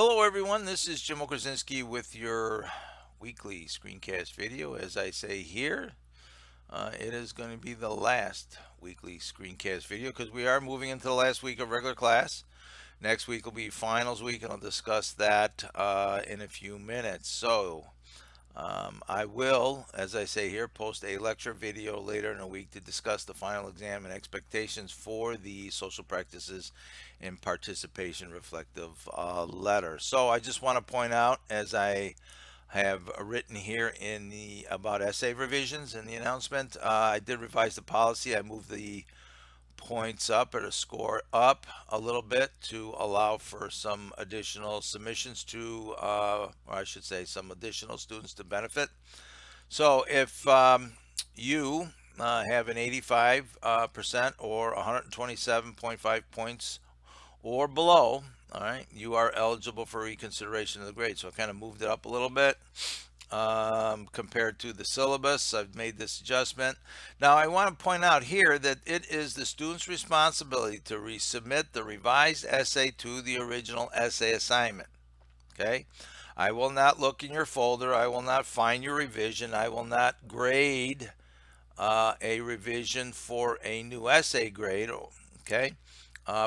Hello, everyone. This is Jim Krasinski with your weekly screencast video. As I say here, it is going to be the last weekly screencast video because we are moving into the last week of regular class. Next week will be finals week, and I'll discuss that in a few minutes. I will, as I say here, post a lecture video later in the week to discuss the final exam and expectations for the social practices and participation reflective letter. So I just want to point out, as I have written here in the about essay revisions in the announcement, I did revise the policy. I moved the points up or the score up a little bit to allow for some additional submissions to, or I should say, some additional students to benefit. So if you have an 85% or 127.5 points or below, all right, you are eligible for reconsideration of the grade. So I kind of moved it up a little bit compared to the syllabus. I've made this adjustment. Now I want to point out here that it is the student's responsibility to resubmit the revised essay to the original essay assignment. Okay. I will not look in your folder. I will not find your revision. I will not grade a revision for a new essay grade. Okay.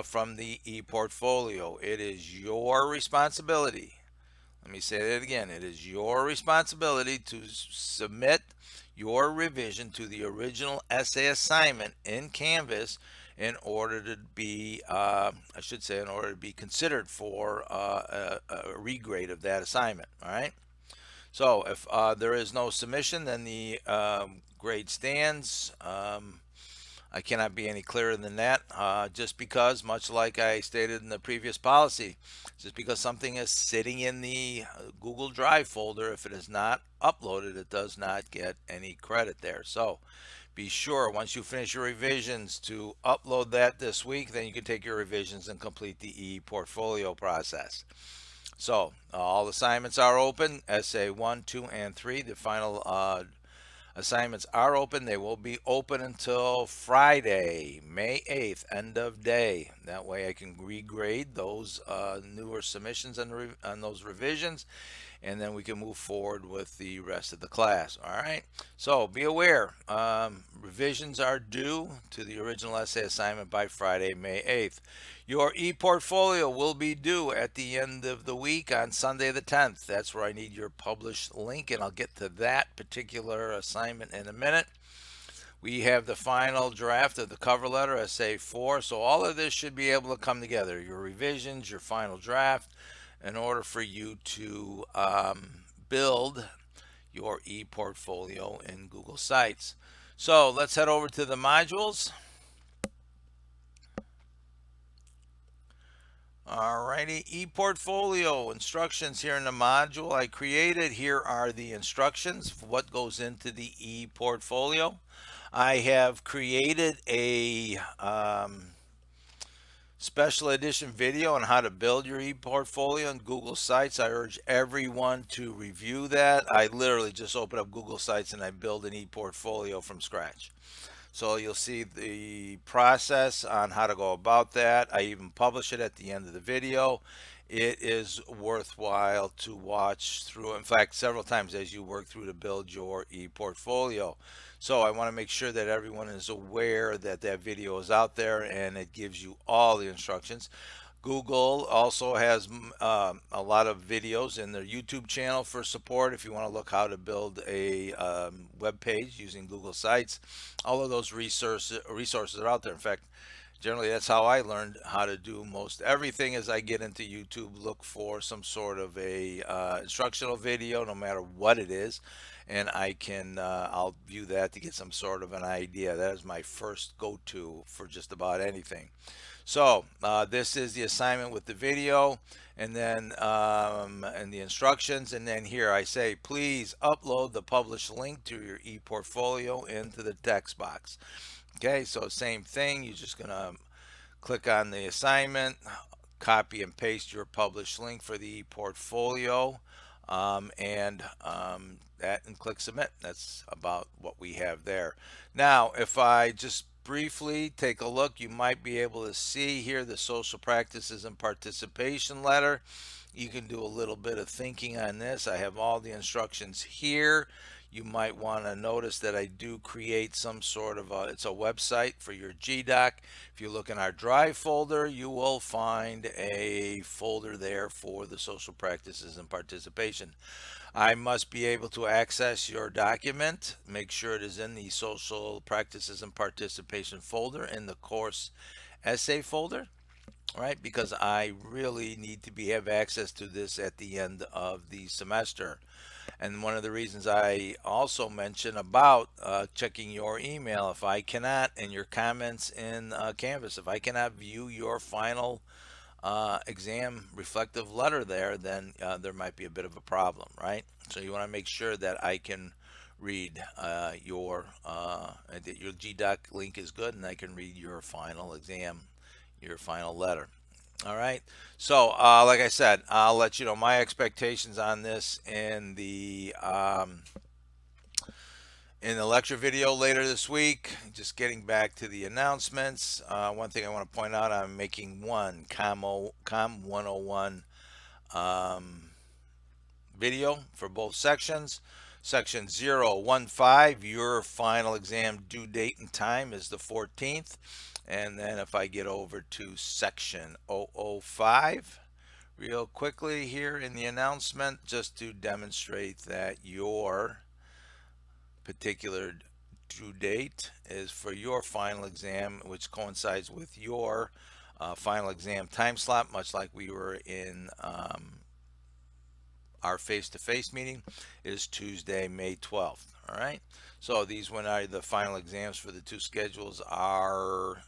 From the e-portfolio. It is your responsibility. Let me say that again. It is your responsibility to submit your revision to the original essay assignment in Canvas in order to be, I should say, in order to be considered for a regrade of that assignment. All right. So if there is no submission, then the grade stands. I cannot be any clearer than that. Just because, much like I stated in the previous policy, just because something is sitting in the Google Drive folder, if it is not uploaded, it does not get any credit there. So be sure once you finish your revisions to upload that this week. Then you can take your revisions and complete the e-portfolio process. So all assignments are open. Essay 1, 2, and 3. The final assignments are open. They will be open until Friday, May 8th, end of day. That way I can regrade those newer submissions on those revisions, and then we can move forward with the rest of the class. All right. So be aware, revisions are due to the original essay assignment by Friday, May 8th. Your e-portfolio will be due at the end of the week on Sunday the 10th. That's where I need your published link, and I'll get to that particular assignment in a minute. We have the final draft of the cover letter, Essay 4. So all of this should be able to come together. Your revisions, your final draft, in order for you to build your e-portfolio in Google Sites. So let's head over to the modules. Alrighty, e-portfolio instructions here in the module I created. Here are the instructions for what goes into the e-portfolio. I have created a special edition video on how to build your e-portfolio in Google Sites. I urge everyone to review that. I literally just open up Google Sites and I build an e-portfolio from scratch. So you'll see the process on how to go about that. I even publish it at the end of the video. It is worthwhile to watch through, in fact, several times as you work through to build your e-portfolio. So I want to make sure that everyone is aware that that video is out there and it gives you all the instructions. Google also has a lot of videos in their YouTube channel for support if you want to look how to build a web page using Google Sites. All of those resources are out there. In fact, generally that's how I learned how to do most everything. As I get into YouTube, look for some sort of a instructional video, no matter what it is, and I'll view that to get some sort of an idea. That is my first go-to for just about anything. So this is the assignment with the video, and then and the instructions, and then here I say please upload the published link to your e-portfolio into the text box. Okay, so same thing. You're just gonna click on the assignment, copy and paste your published link for the e-portfolio, that, and click submit. That's about what we have there. Now, if I just briefly take a look, you might be able to see here the social practices and participation letter. You can do a little bit of thinking on this. I have all the instructions here. You might want to notice that I do create some sort of it's a website for your GDoc. If you look in our Drive folder, you will find a folder there for the social practices and participation. I must be able to access your document. Make sure it is in the social practices and participation folder in the course essay folder, right? Because I really need to have access to this at the end of the semester. And one of the reasons I also mention about checking your email, if I cannot, and your comments in Canvas, if I cannot view your final exam reflective letter there, then there might be a bit of a problem, right? So you want to make sure that I can read that your GDoc link is good and I can read your final exam, your final letter. All right. So, like I said, I'll let you know my expectations on this in the lecture video later this week. Just getting back to the announcements. One thing I want to point out: I'm making one Com 101 video for both sections. Section 015, your final exam due date and time is the 14th. And then if I get over to section 005, real quickly here in the announcement, just to demonstrate that your particular due date is for your final exam, which coincides with your final exam time slot, much like we were in our face-to-face meeting, is Tuesday, May 12th. All right. So these when the final exams for the two schedules are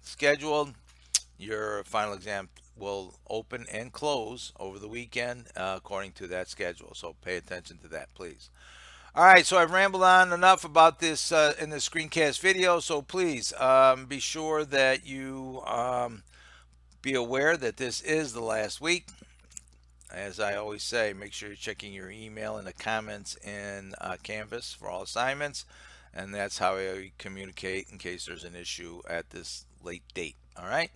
scheduled. Your final exam will open and close over the weekend according to that schedule. So pay attention to that, please. All right, so I've rambled on enough about this in the screencast video. So please be sure that you be aware that this is the last week. As I always say, make sure you're checking your email and the comments in Canvas for all assignments. And that's how I communicate in case there's an issue at this late date. All right.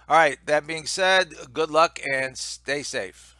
All right. That being said, good luck and stay safe.